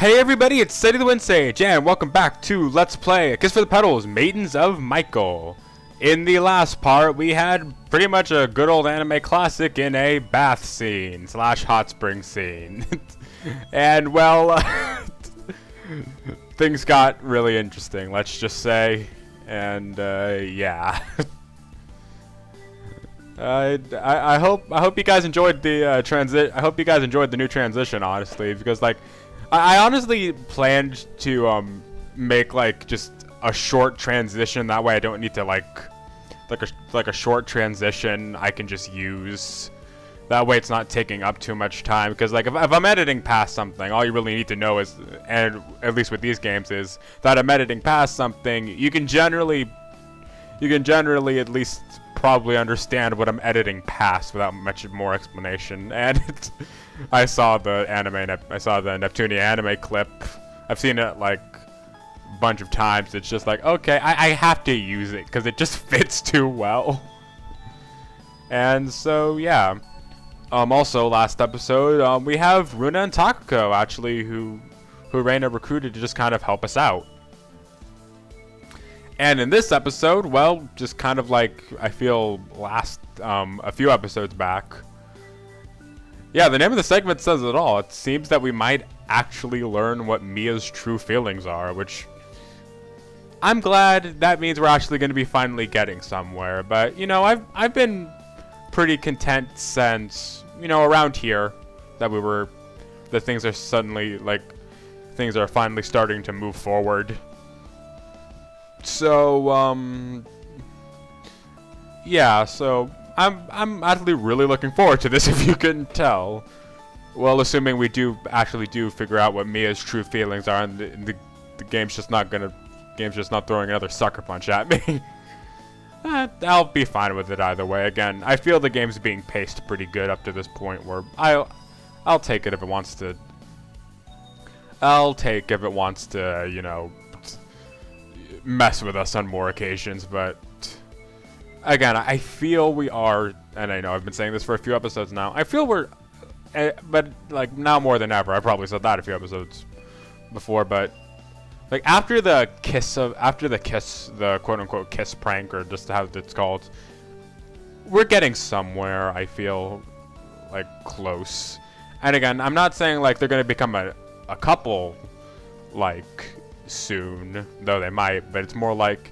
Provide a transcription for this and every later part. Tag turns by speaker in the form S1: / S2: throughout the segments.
S1: Hey everybody, it's City the Wind Sage, and welcome back to Let's Play A Kiss for the Petals, Maidens of Michael. In the last part, we had pretty much a good old anime classic in a bath scene / hot spring scene. And well, things got really interesting, let's just say. And yeah. I hope you guys enjoyed the I hope you guys enjoyed the new transition, honestly, because like I honestly planned to make like just a short transition. That way I don't need to like a short transition I can just use. That way it's not taking up too much time, because like if I'm editing past something, all you really need to know is, and at least with these games, is that I'm editing past something. You can generally at least probably understand what I'm editing past without much more explanation. And I saw the Neptunia anime clip. I've seen it like a bunch of times. It's just like, okay, I have to use it because it just fits too well. And so yeah. Also last episode, we have Runa and Takako actually who Reina recruited to just kind of help us out. And in this episode, well, just kind of like I feel a few episodes back. Yeah, the name of the segment says it all. It seems that we might actually learn what Mia's true feelings are, which I'm glad. That means we're actually going to be finally getting somewhere. But you know, I've been pretty content since, you know, around here that things are finally starting to move forward. So yeah, so I'm actually really looking forward to this, if you couldn't tell. Well, assuming we do figure out what Mia's true feelings are, and the game's just not throwing another sucker punch at me. I'll be fine with it either way. Again, I feel the game's being paced pretty good up to this point, where I'll take it if it wants to. I'll take if it wants to, you know, mess with us on more occasions. But again, I feel we are, and I know I've been saying this for a few episodes now, I feel we're, but like now more than ever. I probably said that a few episodes before, but like after the quote-unquote kiss prank, or just how it's called, we're getting somewhere. I feel like close. And again, I'm not saying like they're gonna become a couple like soon, though they might, but it's more like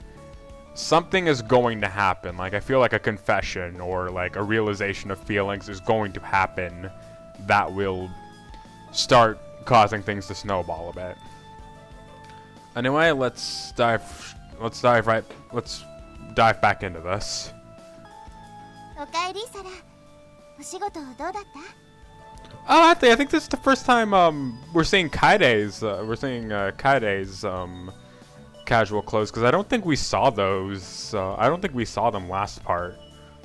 S1: something is going to happen. Like I feel like a confession or like a realization of feelings is going to happen that will start causing things to snowball a bit. Anyway, let's dive back into this. Oh, actually, I think this is the first time we're seeing Kaide's casual clothes, because I don't think we saw those. I don't think we saw them last part,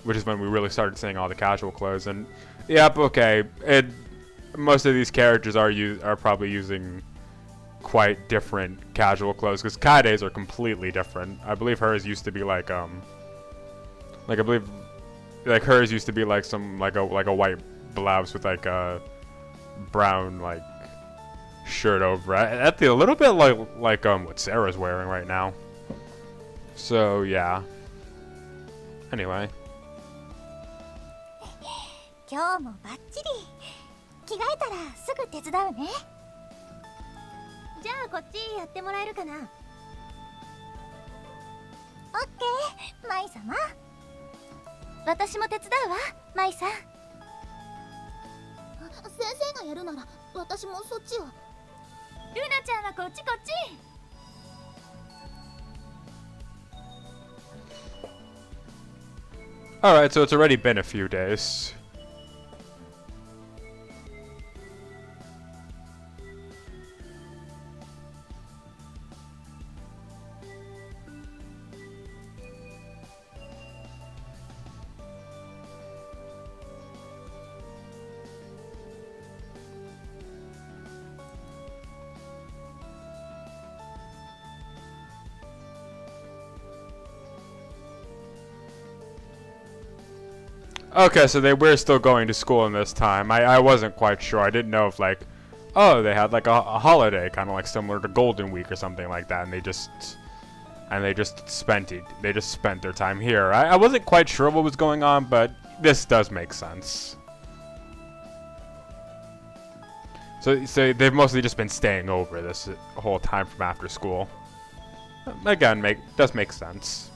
S1: which is when we really started seeing all the casual clothes. And yep, okay, most of these characters are probably using quite different casual clothes, because Kaide's are completely different. I believe hers used to be like hers used to be like some like a white blouse with like a brown like shirt over it. That's a little bit like what Sarah's wearing right now. So yeah. Anyway.
S2: 今日もバッチリ着替えたらすぐ手伝うね。じゃあこっちやってもらえるかな。オッケー、マイ様。私も手伝うわ、マイさん。先生がやるなら私もそっちを。ルナちゃんはこっちこっち。
S1: Alright, so it's already been a few days. Okay, so they were still going to school in this time. I wasn't quite sure. I didn't know if like Oh, they had like a holiday, kind of like similar to Golden Week or something like that, and they just spent their time here. I wasn't quite sure what was going on, but this does make sense. So they've mostly just been staying over this whole time from after school. Again, does make sense.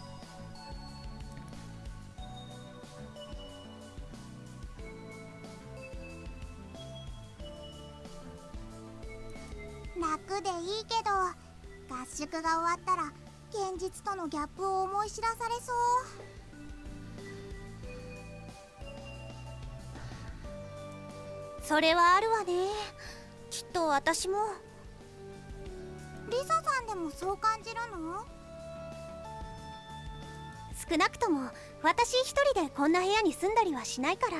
S2: それはあるわね。きっと私も。リサさんでもそう感じるの？少なくとも私一人でこんな部屋に住んだりはしないから。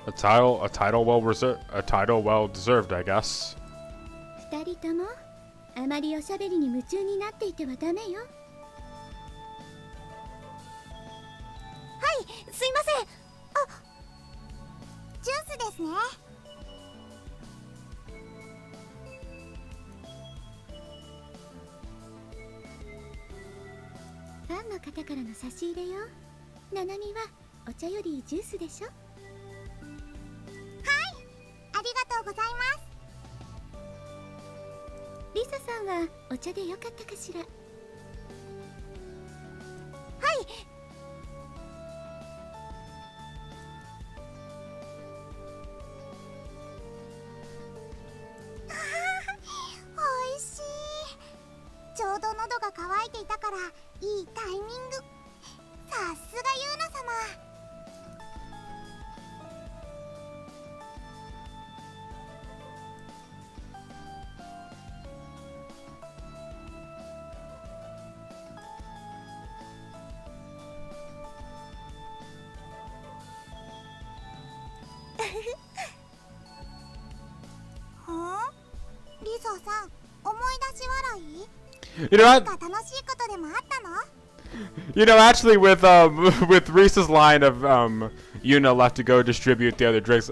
S1: A title well deserved, I guess.
S2: 二人ともあまりおしゃべりに夢中になっていてはダメよ。はい、すいません。あ、ジュースですね。ファンの方からの差し入れよ。ナナミはお茶よりジュースでしょ。ありがとうございます。リサさんはお茶でよかったかしら。はい。おいしい。ちょうど喉が渇いていたからいいタイミング。さすがユーナ様。
S1: You know, actually, with Reese's line of Yuna left to go distribute the other drinks,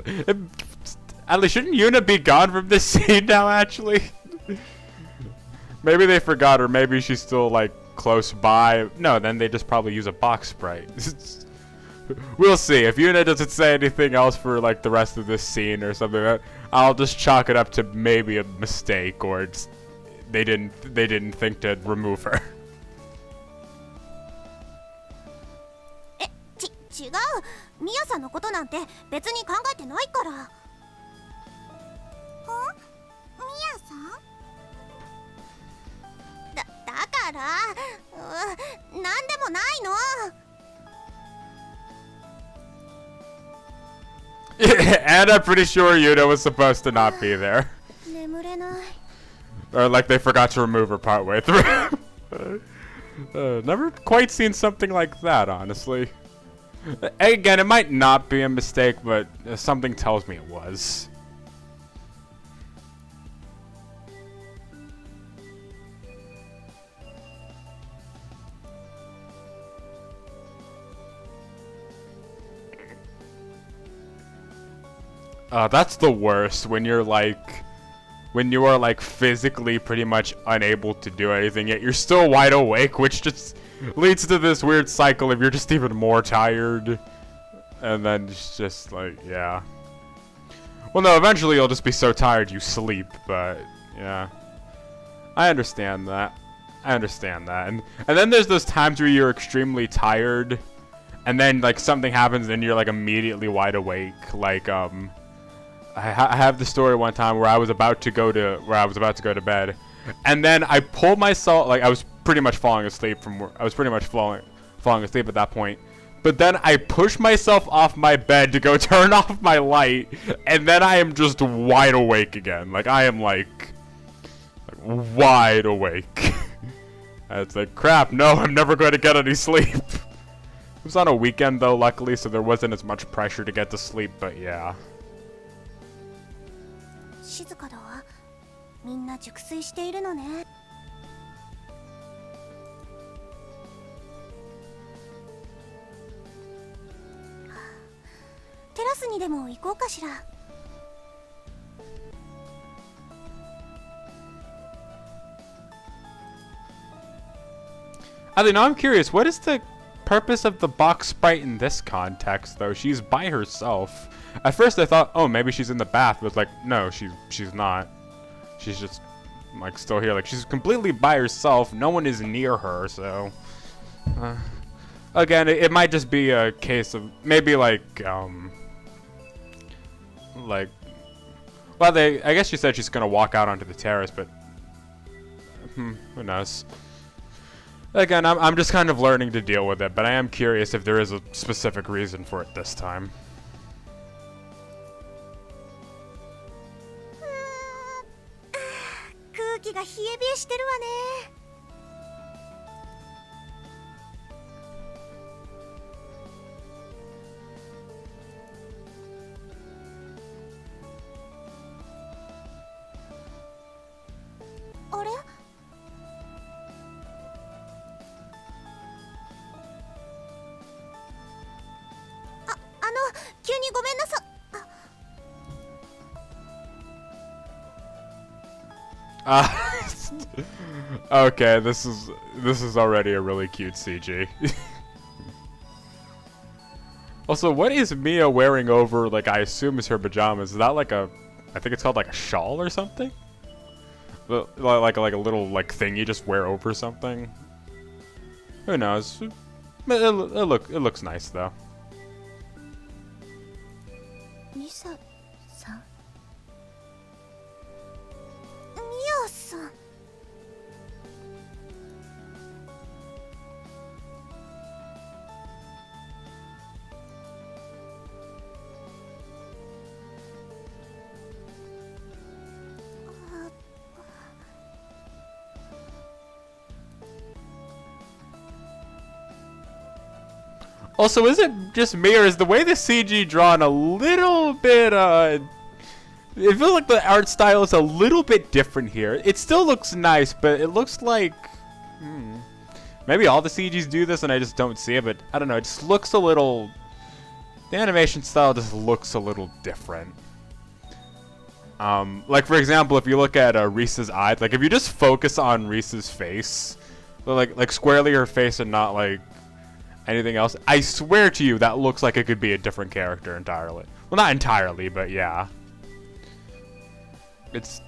S1: at least shouldn't Yuna be gone from this scene now? Actually, maybe they forgot, or maybe she's still like close by. No, then they just probably use a box sprite. We'll see. If Yuna doesn't say anything else for like the rest of this scene or something, I'll just chalk it up to maybe a mistake, or it's, they didn't think to remove her.
S2: 違う。ミヤさんのことなんて別に考えてないから。ミヤさん？だから、なんでもないの。
S1: And I'm pretty sure Yuna was supposed to not be there.
S2: 眠れない。
S1: Or like they forgot to remove her partway through. Never quite seen something like that, honestly. Again, it might not be a mistake, but something tells me it was. That's the worst, when you are like physically pretty much unable to do anything, yet you're still wide awake, which just leads to this weird cycle of you're just even more tired. And then it's just like, yeah. Well, no, eventually you'll just be so tired you sleep, but yeah. I understand that. And then there's those times where you're extremely tired, and then like something happens and you're like immediately wide awake. Like, I have the story one time where I was about to go to bed, and then I pulled myself, like I was pretty much falling asleep falling asleep at that point. But then I pushed myself off my bed to go turn off my light, and then I am just wide awake again. Like I am like wide awake. And it's like, crap, no, I'm never going to get any sleep. It was on a weekend though, luckily, so there wasn't as much pressure to get to sleep, but yeah.
S2: 静かだわ。みんな熟睡しているのね。テラスにでも行こうかしら。
S1: I don't know, I'm curious, what is the purpose of the box sprite in this context, though? She's by herself. At first I thought, oh, maybe she's in the bath, but like, no, she's not. She's just, like, still here. Like, she's completely by herself. No one is near her, so... again, it might just be a case of, maybe like, well, I guess she said she's gonna walk out onto the terrace, but... who knows? Again, I'm just kind of learning to deal with it, but I am curious if there is a specific reason for it this time. Okay, this is already a really cute CG. Also, what is Mia wearing over, like, I assume is her pajamas? Is that like a, I think it's called like a shawl or something? Like a little, like, thing you just wear over something? Who knows? It looks nice though.
S2: Misa-san? Mia-san?
S1: Also, is it just me, or is the way the CG drawn a little bit, it feels like the art style is a little bit different here. It still looks nice, but it looks like, maybe all the CGs do this and I just don't see it, but I don't know, it just looks a little, the animation style just looks a little different. Like, for example, if you look at Risa's eyes, like, if you just focus on Risa's face, like squarely her face and not, like, anything else, I swear to you, that looks like it could be a different character entirely. Well, not entirely, but yeah. It's,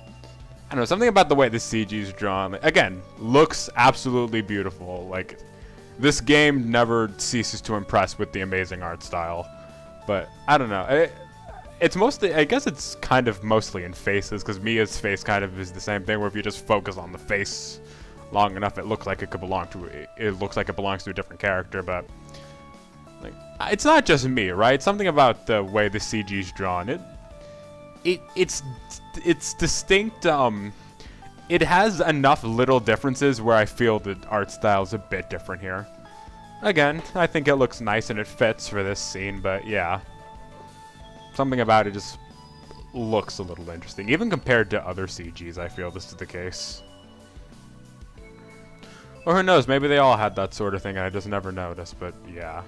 S1: I don't know, something about the way the CG is drawn. Like, again, looks absolutely beautiful. Like, this game never ceases to impress with the amazing art style. But, I don't know. It's mostly, I guess it's kind of mostly in faces, because Mia's face kind of is the same thing, where if you just focus on the face long enough, it looks like it could belong to, it looks like it belongs to a different character, but like, it's not just me, right? Something about the way the CG's drawn, it's distinct. It has enough little differences where I feel the art style's a bit different here. Again, I think it looks nice and it fits for this scene, but yeah, something about it just looks a little interesting, even compared to other CGs. I feel this is the case. Or who knows, maybe they all had that sort of thing and I just never noticed, but yeah.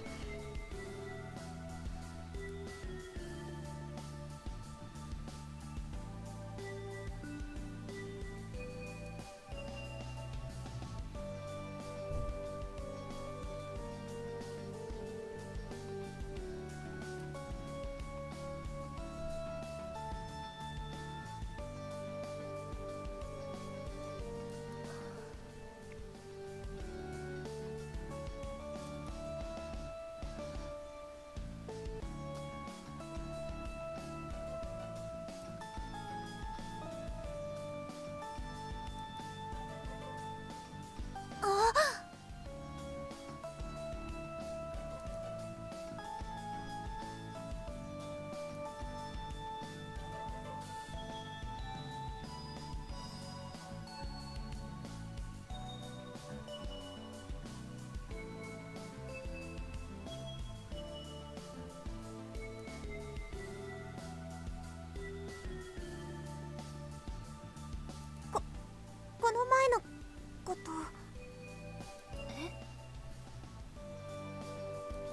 S2: こと。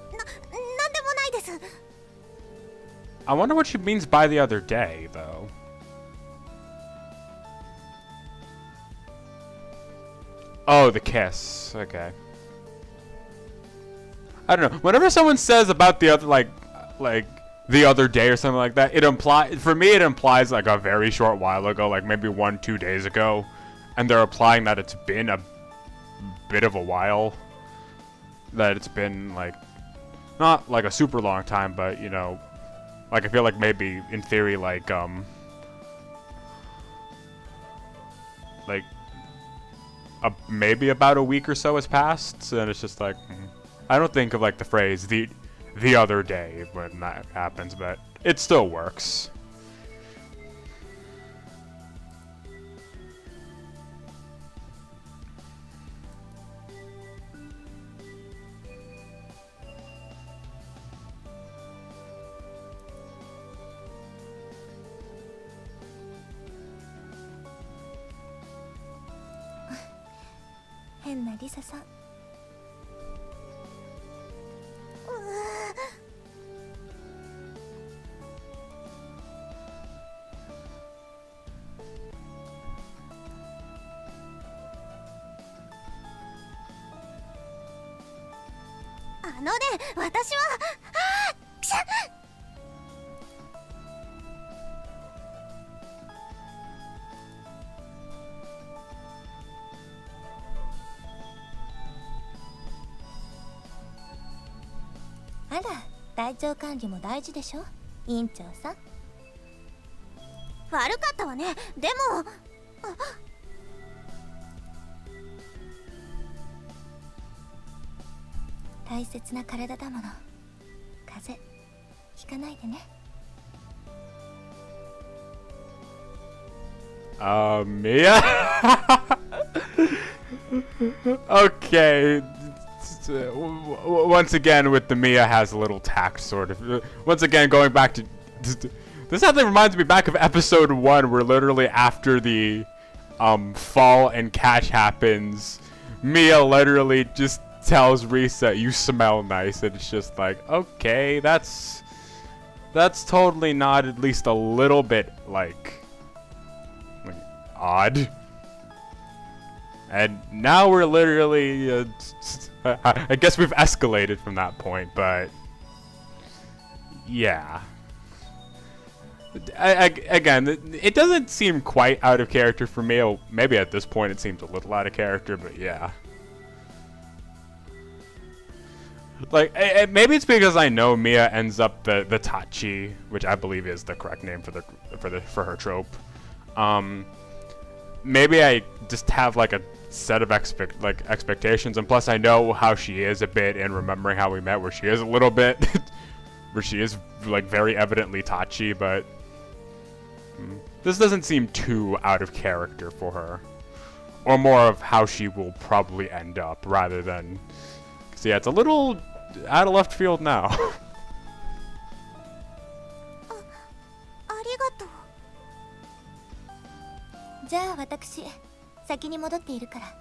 S2: なんでもないです。
S1: I wonder what she means by the other day, though. Oh, the kiss. Okay. I don't know. Whenever someone says about the other, like the other day or something like that, it implies like a very short while ago, like maybe 1-2 days ago, and they're implying that it's been a bit of a while. That it's been like not like a super long time, but you know, like I feel like maybe in theory like maybe about a week or so has passed, and it's just like I don't think of like the phrase the other day when that happens, but it still works.
S2: Lisa-san. あのね、私はくしゃあら、体調管理も大事でしょ、委員長さん。悪かったわね。でも大切な体だもの。風邪ひかないでね。
S1: Mia? Okay. Once again with the Mia has a little tact, sort of. Once again, going back to... This actually reminds me back of episode 1, where literally after the fall and catch happens, Mia literally just tells Risa, "You smell nice," and it's just like, okay, that's totally not at least a little bit like odd. And now we're literally, I guess we've escalated from that point, but yeah. Again, it doesn't seem quite out of character for me. Or maybe at this point it seems a little out of character, but yeah. Like, maybe it's because I know Mia ends up the Tachi, which I believe is the correct name for her trope. Maybe I just have like a set of expectations, and plus I know how she is a bit, and remembering how we met, where she is a little bit, where she is like very evidently Tachi, but this doesn't seem too out of character for her, or more of how she will probably end up, rather than. So yeah, it's a little out of left field now.
S2: ありがとう。じゃあ私先に戻っているから。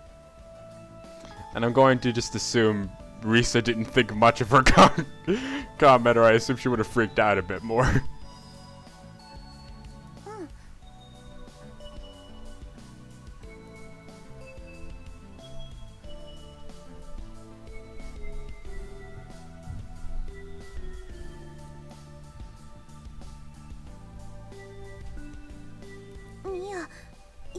S1: And I'm going to just assume Risa didn't think much of her comment, or I assume she would have freaked out a bit more.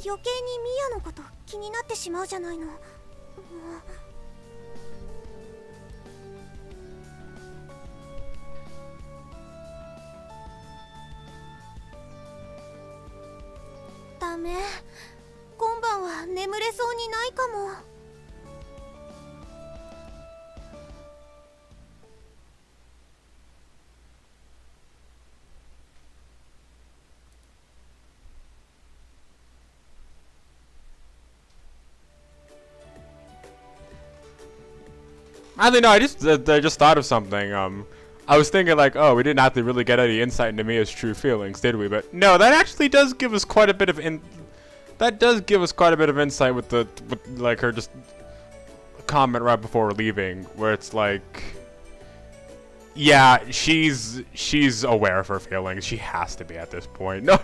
S1: 余計にミヤのこと気になってしまうじゃないの。もうダメ、今晩は眠れそうにないかも。I don't know, I just thought of something. I was thinking like, oh, we didn't have to really get any insight into Mia's true feelings, did we? But no, that actually does give us quite a bit of that does give us quite a bit of insight with like her just comment right before leaving, where it's like, yeah, she's aware of her feelings. She has to be at this point. No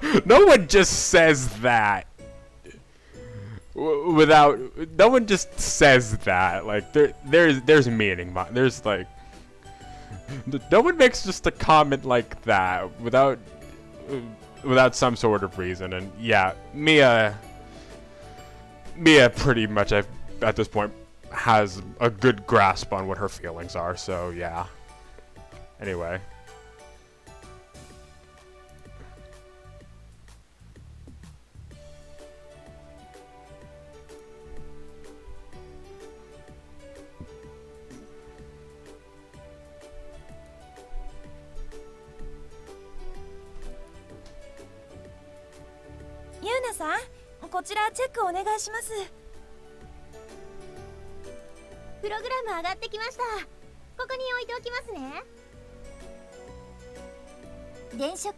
S1: one just says that without. No one just says that. Like there's meaning. There's like, no one makes just a comment like that without some sort of reason. And yeah, Mia pretty much at this point has a good grasp on what her feelings are. So yeah. Anyway.
S2: Yuna さん、こちらチェックお願いします。プログラム上がってきました。ここに置いておきますね。電飾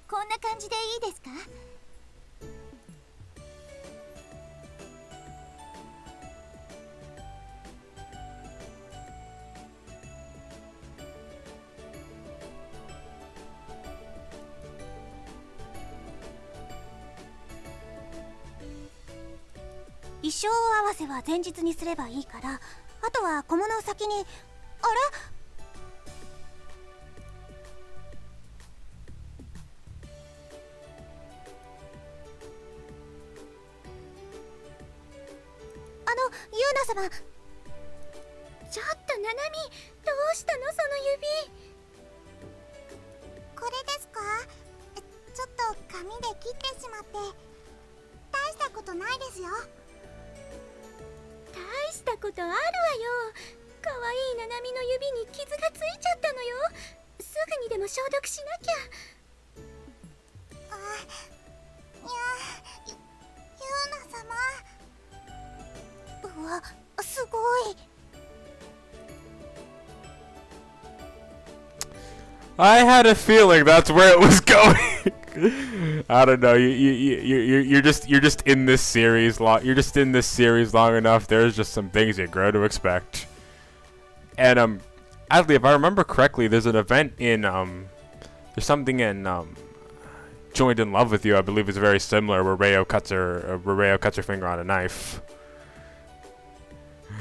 S2: こんな感じでいいですか？衣装合わせは前日にすればいいから、あとは小物を先に。あら？ユーナ様。ちょっとナナミ、どうしたのその指。これですか？ちょっと紙で切ってしまって。大したことないですよ。大したことあるわよ。かわいいナナミの指に傷がついちゃったのよ。すぐにでも消毒しなきゃ。ユーナ様。うわ、すごい。
S1: I had a feeling that's where it was going. I don't know. You're just in this series long. You're just in this series long enough. There's just some things you grow to expect. And actually, if I remember correctly, there's an event in there's something in Joined in Love with You. I believe is very similar, where Reo cuts her finger on a knife.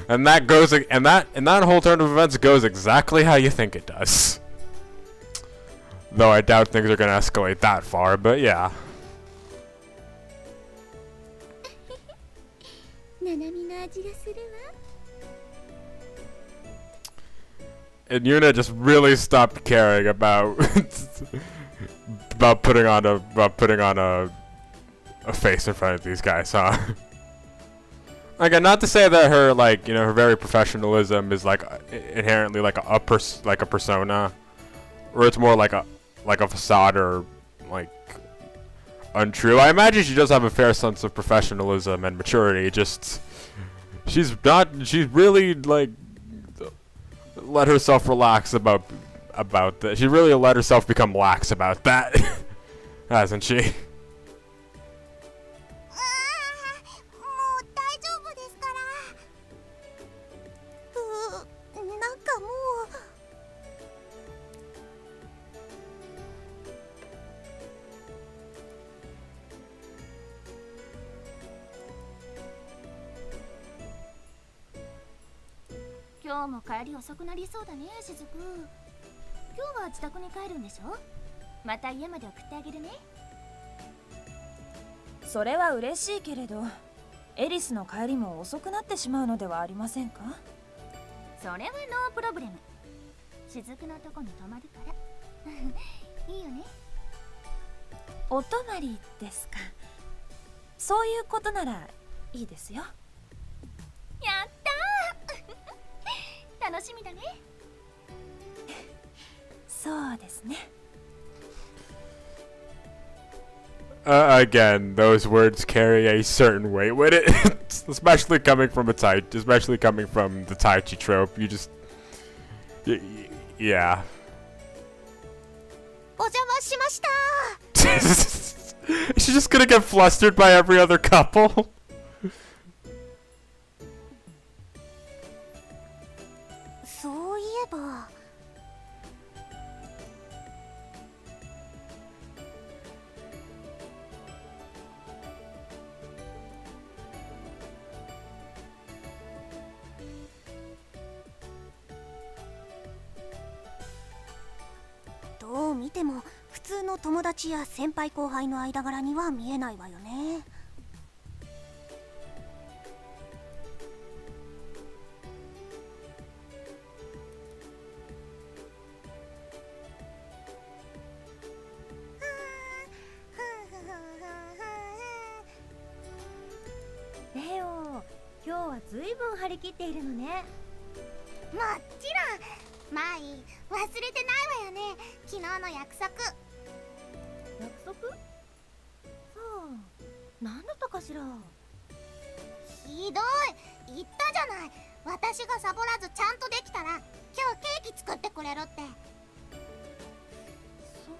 S1: And that goes, and that whole turn of events goes exactly how you think it does. Though I doubt things are gonna escalate that far, but yeah. And Yuna just really stopped caring about about putting on a face in front of these guys, huh? Again, not to say that her, like, you know, her very professionalism is like inherently like a persona, or it's more like a facade, or like untrue. I imagine she does have a fair sense of professionalism and maturity. Just she's really like let herself relax about that. She really let herself become lax about that, hasn't she?
S2: 今日も帰り遅くなりそうだね、しずく。今日は自宅に帰るんでしょ？また家まで送ってあげるね。
S3: それは嬉しいけれど、エリスの帰りも遅くなってしまうのではありませんか？
S2: それはノープロブレム。しずくのとこに泊まるからいいよね。
S3: お泊まりですか。そういうことならいいですよ。
S2: やったー楽しみだね。
S3: そうですね。
S1: Again, those words carry a certain weight with it, especially coming from the Tai Chi trope. You just, yeah.
S2: お邪魔しました
S1: She's just gonna get flustered by every other couple.
S2: そういえばどう見ても普通の友達や先輩後輩の間柄には見えないわよね。
S3: レオ、今日はずいぶん張り切っているのね。
S2: もちろんマイ忘れてないわよね、昨日の約束。
S3: 約束？さあ、何だったかしら。
S2: ひどい、言ったじゃない。私がサボらずちゃんとできたら今日ケーキ作ってくれるって。
S3: そう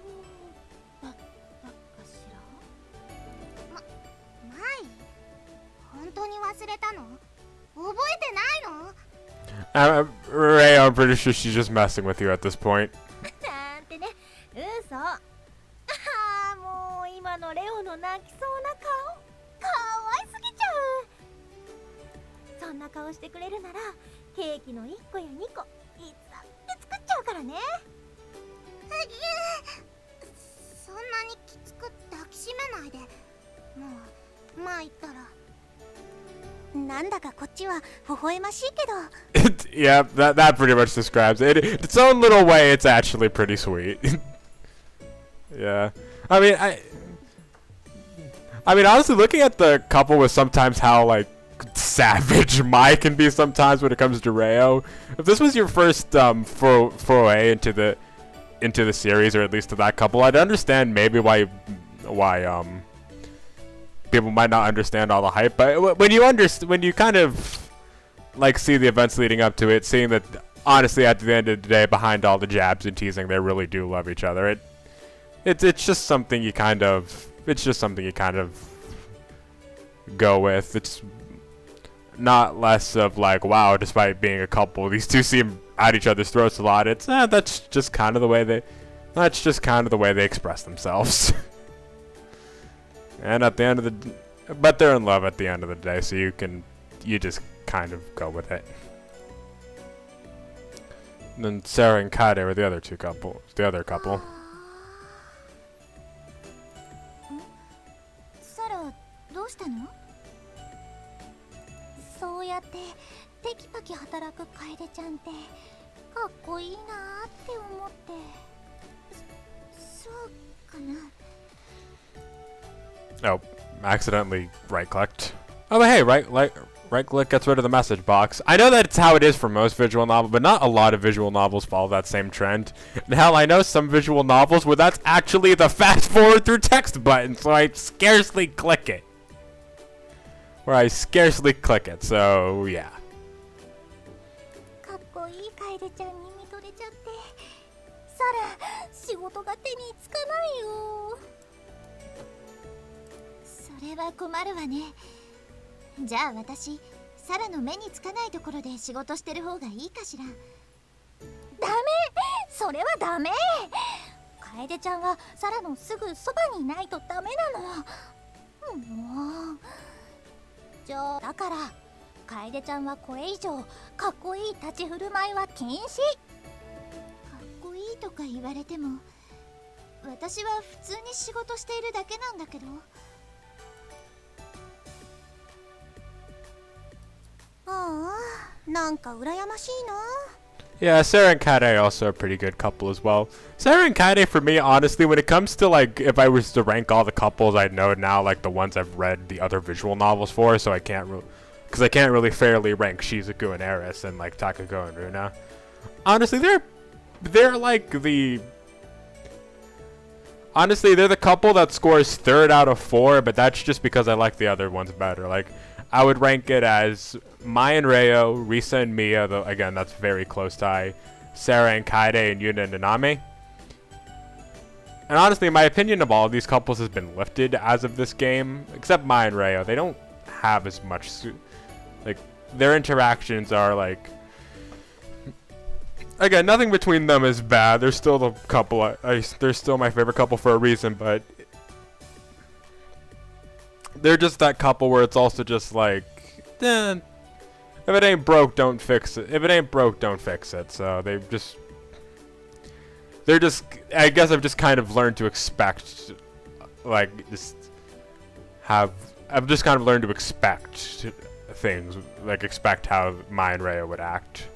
S3: だったかしら。
S2: マイ、本当に忘れたの？覚えてないの
S1: Ray, I'm pretty sure she's just messing with you at this point.
S3: なんてね、嘘。ああ、もう今のレオの泣きそうな顔、かわいすぎちゃう。そんな顔してくれるならケーキの1個や2個いつだって作っちゃうからね。
S2: そんなにきつく抱きしめないで。もうまあ言ったらなんだかこっちは微笑ましいけど。
S1: Yeah, that pretty much describes it. Its own little way, it's actually pretty sweet. Yeah. I mean, honestly, looking at the couple with sometimes how, like, savage Mai can be sometimes when it comes to Reo. If this was your first, foray into the series, or at least to that couple, I'd understand maybe why, people might not understand all the hype, but when you kind of like see the events leading up to it, seeing that honestly at the end of the day, behind all the jabs and teasing, they really do love each other. It's just something you kind of go with. It's not less of like, wow, despite being a couple, these two seem at each other's throats a lot. It's that's just kind of the way they express themselves. And at the end of the, but they're in love at the end of the day, so you just kind of go with it. And then Sarah and Kade were the other couple.
S2: サラ、どうしたの？そうやってテキパキ働く楓ちゃんってかっこいいなーって思って。そうかな。
S1: Oh, accidentally right-clicked. Oh, but hey, right-click gets rid of the message box. I know that's how it is for most visual novels, but not a lot of visual novels follow that same trend. And hell, I know some visual novels where that's actually the fast-forward through text button, so I scarcely click it. So yeah.
S2: かっこいい楓ちゃんに見とれちゃって。サラ、仕事が手につかないよ。それは困るわね。じゃあ私、サラの目につかないところで仕事してる方がいいかしら。ダメ、それはダメ。楓ちゃんはサラのすぐそばにいないとダメなの。もうじゃあだから楓ちゃんはこれ以上かっこいい立ち振る舞いは禁止。かっこいいとか言われても私は普通に仕事しているだけなんだけど。ああ、なんか羨ましいな。
S1: Yeah, Sarah and Kade are also a pretty good couple as well. Sarah and Kade, for me, honestly, when it comes to, like, if I was to rank all the couples I know now, like, the ones I've read the other visual novels for, so I can't really fairly rank Shizuku and Eris and, like, Takako and Runa. Honestly, they're the couple that scores 3rd out of 4, but that's just because I like the other ones better. Like, I would rank it as Mai and Reo, Risa and Mia, though again that's very close tie, Sarah and Kaede, and Yuna and Naname. And honestly, my opinion of all of these couples has been lifted as of this game, except Mai and Reo. They don't have as much, like, their interactions are like, again, nothing between them is bad. They're still the couple. They're still my favorite couple for a reason, but they're just that couple where it's also just like, if it ain't broke, don't fix it. If it ain't broke, don't fix it. So they're just, I guess I've just kind of learned to expect, like, I've just kind of learned to expect things, like expect how Mai and Reo would act.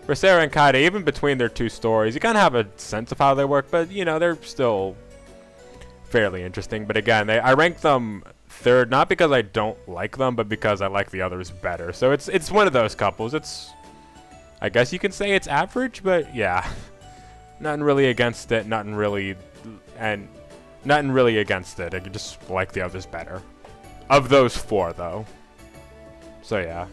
S1: For Sarah and Kaede, even between their two stories, you kind of have a sense of how they work, but, you know, they're still fairly interesting. But again, I rank them third, not because I don't like them, but because I like the others better. So it's one of those couples. It's, I guess you can say it's average, but yeah. Nothing really against it, nothing really against it. I just like the others better. Of those four, though. So yeah.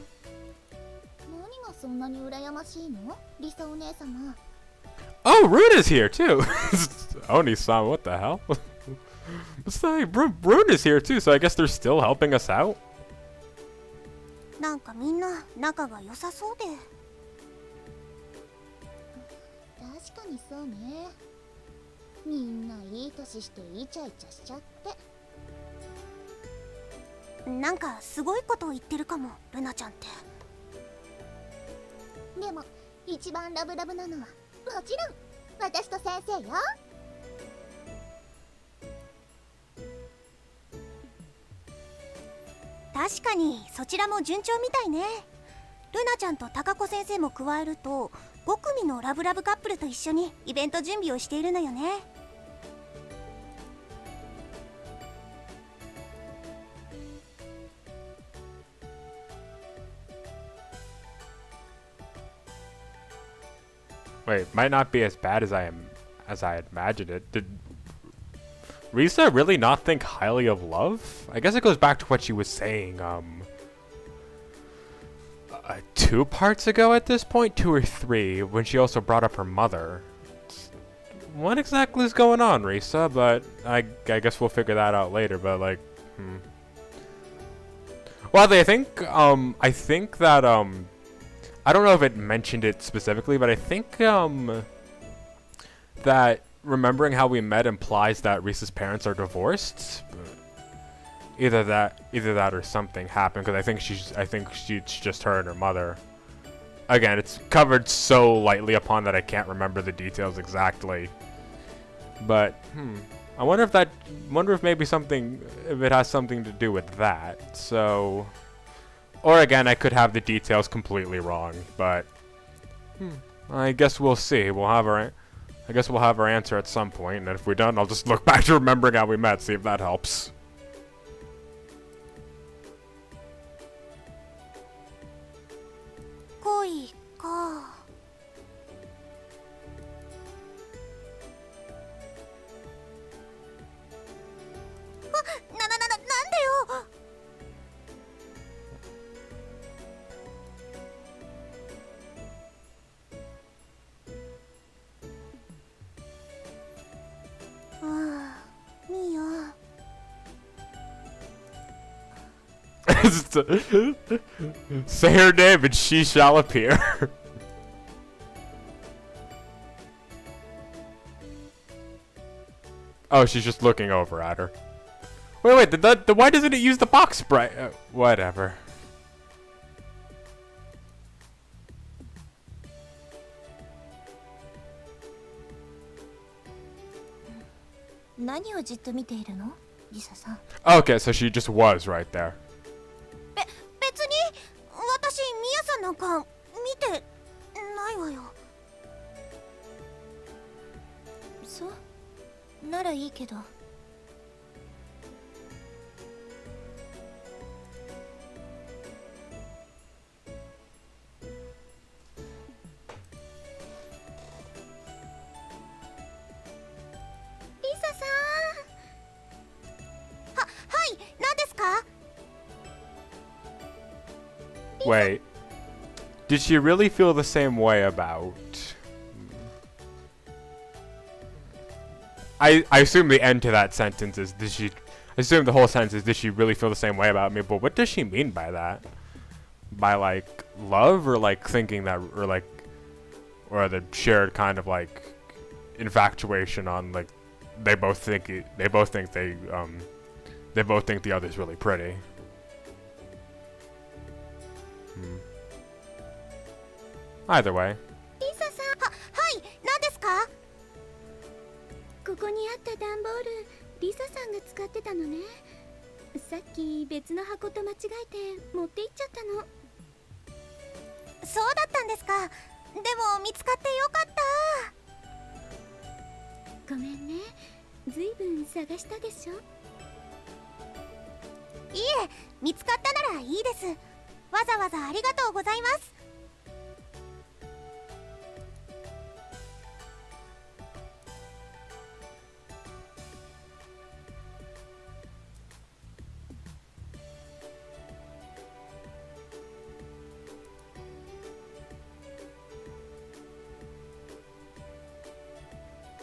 S1: Oh, Runa's here too! Oni-san, what the hell? Runa's here too, so I guess they're still helping us out?
S2: なんかみんな仲が良さそうで。確かにそうね。みんないい年してイチャイチャしちゃって。なんかすごいことを言ってるかも、ルナちゃんって。でも一番ラブラブなのはもちろん私と先生よ。確かにそちらも順調みたいね。ルナちゃんと高子先生も加えると5組のラブラブカップルと一緒にイベント準備をしているのよね。
S1: Wait, might not be as bad as I imagined it. Did Risa really not think highly of love? I guess it goes back to what she was saying, 2 parts ago at this point? 2 or 3, when she also brought up her mother. What exactly is going on, Risa? But I guess we'll figure that out later, but like, Well, I think that, I don't know if it mentioned it specifically, but I think, that remembering how we met implies that Risa's parents are divorced. Either that or something happened, because I think she's just her and her mother. Again, it's covered so lightly upon that I can't remember the details exactly. But I wonder if maybe if it has something to do with that. So, or again, I could have the details completely wrong, but I guess we'll see. I guess we'll have our answer at some point, and if we don't, I'll just look back to remembering how we met, see if that helps.
S2: Koi ka.
S1: Say her name and she shall appear. Oh, she's just looking over at her. Wait, why doesn't it use the box sprite? Whatever. Okay, so she just was right there.
S2: 別に私ミヤさんなんか見てないわよ。そうならいいけど。リサさん。はい、何ですか？
S1: Wait, did she really feel the same way about? I assume the end to that sentence is, did she... I assume the whole sentence is, did she really feel the same way about me? But what does she mean by that? By, like, love? Or, like, thinking that... Or, like... Or the shared kind of, like... infatuation on, like... They both think the other's really pretty. Either way.
S2: リサさん、はい、何ですか？
S3: ここにあった段ボール、リサさんが使ってたのね。さっき別の箱と間違えて持って行っちゃったの。
S2: そうだったんですか。でも見つかってよかった。
S3: ごめんね。ずいぶん探したでしょ。
S2: いえ、見つかったならいいです。わざわざありがとうございます。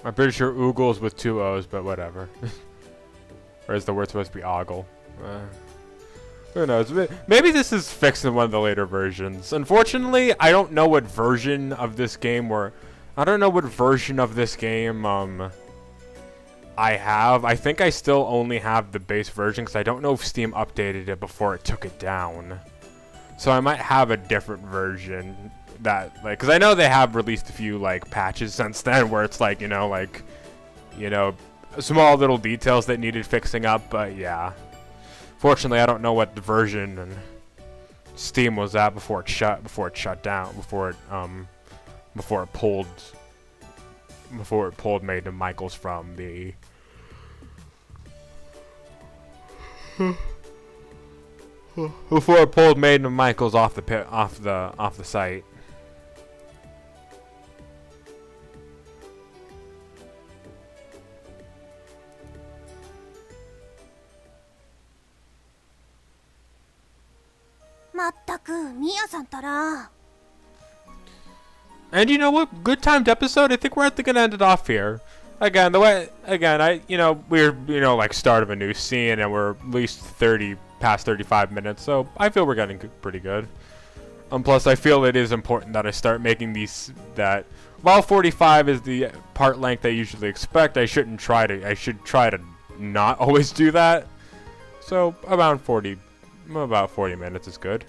S1: I'm pretty sure oogle's with 2 O's, but whatever. Or is the word supposed to be ogle? Who knows? Maybe this is fixed in one of the later versions. Unfortunately, I don't know what version of this game I have. I think I still only have the base version because I don't know if Steam updated it before it took it down. So I might have a different version that, like, because I know they have released a few, like, patches since then where it's like, small little details that needed fixing up, but yeah. Fortunately, I don't know what the version and Steam was at before it shut down, before it pulled Maiden and Michaels from the before it pulled Maiden and Michaels off the site. And you know what? Good timed episode. I think we're gonna end it off here. Again, we're like start of a new scene, and we're at least past 35 minutes, so I feel we're getting pretty good. Plus, I feel it is important that I start making these. That while 45 is the part length I usually expect, I should try to not always do that. So about 40 minutes is good.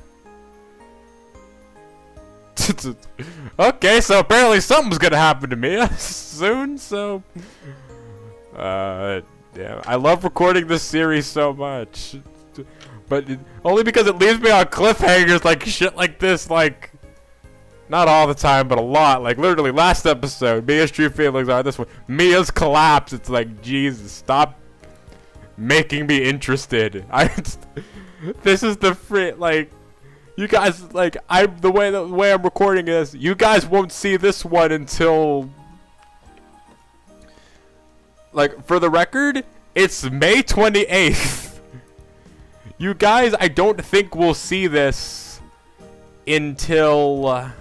S1: Okay, so apparently something's gonna happen to me soon, so yeah, I love recording this series so much, but only because it leaves me on cliffhangers like shit like this, like not all the time, but a lot. Like literally last episode, Mia's true feelings are this one. Mia's collapse. It's like, Jesus, stop making me interested. This is the like. You guys, like, the way I'm recording this, you guys won't see this one until, like, for the record, it's May 28th. You guys, I don't think we'll see this until,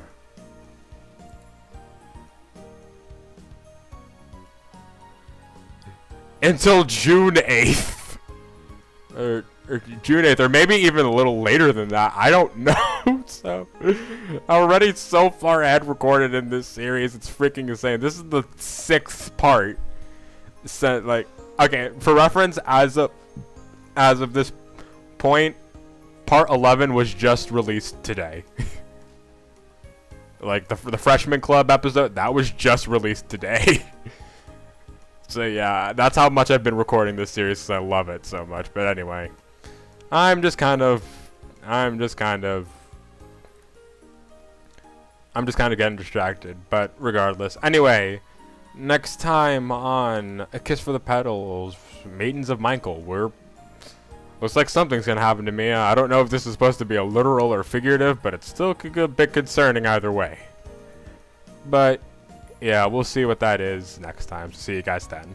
S1: June 8th. Or June 8th, or maybe even a little later than that. I don't know. So, already so far ahead recorded in this series. It's freaking insane. This is the 6th part. So, like, okay, for reference, as of this point, part 11 was just released today. Like, the Freshman Club episode, that was just released today. So, yeah, that's how much I've been recording this series, because I love it so much. But anyway. I'm just kind of getting distracted, but regardless. Anyway, next time on A Kiss for the Petals, Maidens of Michael, looks like something's gonna happen to me. I don't know if this is supposed to be a literal or figurative, but it's still a bit concerning either way. But yeah, we'll see what that is next time. See you guys then.